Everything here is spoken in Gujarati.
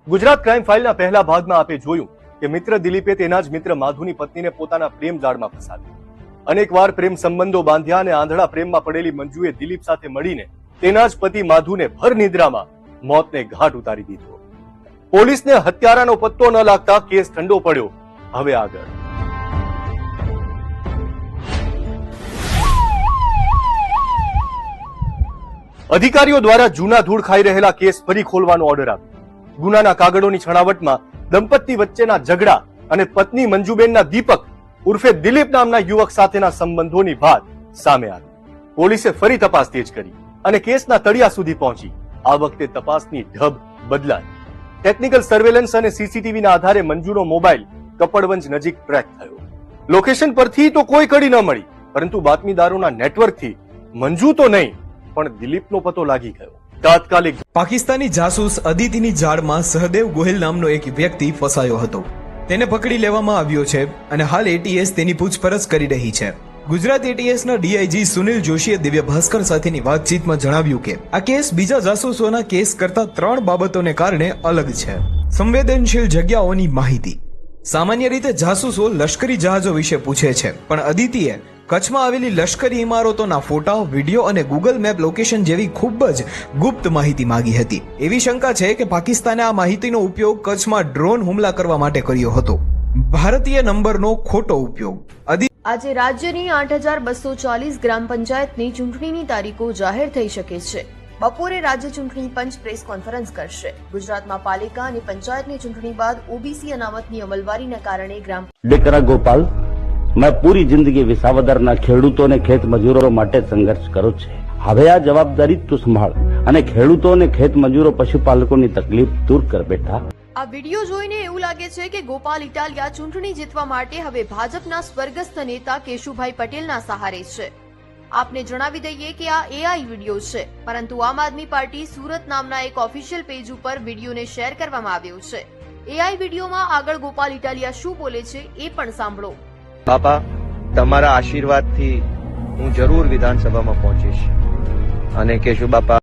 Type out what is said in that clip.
ગુજરાત ક્રાઇમ ફાઇલના પહેલા ભાગમાં આપે જોયું કે મિત્ર દિલીપે તેના જ મિત્ર માધુની પત્નીને પોતાના પ્રેમ જાળમાં ફસાવી. અનેકવાર પ્રેમ સંબંધો બાંધ્યા અને આંધળા પ્રેમમાં પડેલી મંજુએ દિલીપ સાથે મળીને તેના જ પતિ માધુને ભર નિદ્રામાં મોતને ઘાટ ઉતારી દીધો. પોલીસને હત્યારાનો પત્તો ન લાગતા કેસ ઠંડો પડ્યો. હવે આગળ અધિકારીઓ દ્વારા જૂના ધૂળ ખાઈ રહેલા કેસ ફરી ખોલવાનો ઓર્ડર આપ્યો. ગુનાના કાગળોની છણાવટમાં દંપતી વચ્ચેના ઝઘડા અને પત્ની મંજુબેનના દીપક ઉર્ફે દિલીપ નામના યુવક સાથેના સંબંધોની વાત સામે આવી. પોલીસે ફરી તપાસ તેજ કરી અને કેસના તળિયા સુધી પહોંચી. આ વખતે તપાસની ઢબ બદલાઈ. ટેકનિકલ સર્વેલન્સ અને સીસીટીવીના આધારે મંજુનો મોબાઈલ કપડવંજ નજીક ટ્રેક થયો. લોકેશન પરથી તો કોઈ કડી ન મળી, પરંતુ બાતમીદારોના નેટવર્કથી મંજુ તો નહીં પણ દિલીપનો પતો લાગી ગયો. તાત્કાલિક પાકિસ્તાની જાસૂસ અદિતિની જાળમાં સહદેવ ગોહિલ નામનો એક વ્યક્તિ ફસાયો હતો. તેને પકડી લેવામાં આવ્યો છે અને હાલ એટીએસ તેની પૂછપરછ કરી રહી છે. ગુજરાત એટીએસના ડીઆઈજી સુનિલ જોશીએ દિવ્ય ભાસ્કર સાથેની વાતચીતમાં જણાવ્યું કે આ કેસ બીજા જાસૂસોના કેસ કરતા 3 બાબતોને કારણે અલગ છે. સંવેદનશીલ જગ્યાઓની માહિતી. સામાન્ય રીતે જાસૂસો લશ્કરી જહાજો વિશે પૂછે છે, પણ અદિતિએ કચ્છમાં આવેલી લશ્કરી ઇમારતોના ફોટા, વિડીયો અને ગૂગલ મેપ લોકેશન જેવી ખૂબ જ ગુપ્ત માહિતી માંગી હતી. એવી શંકા છે કે પાકિસ્તાને આ માહિતીનો ઉપયોગ કચ્છમાં ડ્રોન હુમલા કરવા માટે કર્યો હતો. ભારતીય નંબરનો ખોટો ઉપયોગ. આજે રાજ્યની 8240 ગ્રામ પંચાયતની ચૂંટણીની તારીખો જાહેર થઈ શકે છે. બપોરે રાજ્ય ચૂંટણી પંચ પ્રેસ કોન્ફરન્સ કરશે. ગુજરાતમાં પાલિકા અને પંચાયતની ચૂંટણી બાદ ઓબીસી અનામતની અમલવારીના કારણે ગ્રામ ડેકરા ગોપાલ, મેં પૂરી જિંદગી વિસાવદરના ખેડૂતો અને ખેત મજૂરો માટે સંઘર્ષ કર્યો છે. હવે આ જવાબદારી તું સંભાળ અને ખેડૂતો અને ખેત મજૂરો પશુપાલકોની તકલીફ દૂર કર બેટા. આ વિડીયો જોઈને એવું લાગે છે કે ગોપાલ ઇટાલિયા ચૂંટણી જીતવા માટે હવે ભાજપના સ્વર્ગસ્થ નેતા કેશુભાઈ પટેલના સહારે છે. આપને જણાવી દઈએ કે આ એઆઈ વિડીયો છે, પરંતુ આમ આદમી પાર્ટી સુરત નામના એક ઓફિશિયલ પેજ ઉપર વિડીયોને શેર કરવામાં આવ્યો છે. એઆઈ વિડીયોમાં આગળ ગોપાલ ઇટાલિયા શું બોલે છે એ પણ સાંભળો. બાપા, તમારા આશીર્વાદથી હું જરૂર વિધાનસભામાં પહોંચીશ અને કેશુ બાપા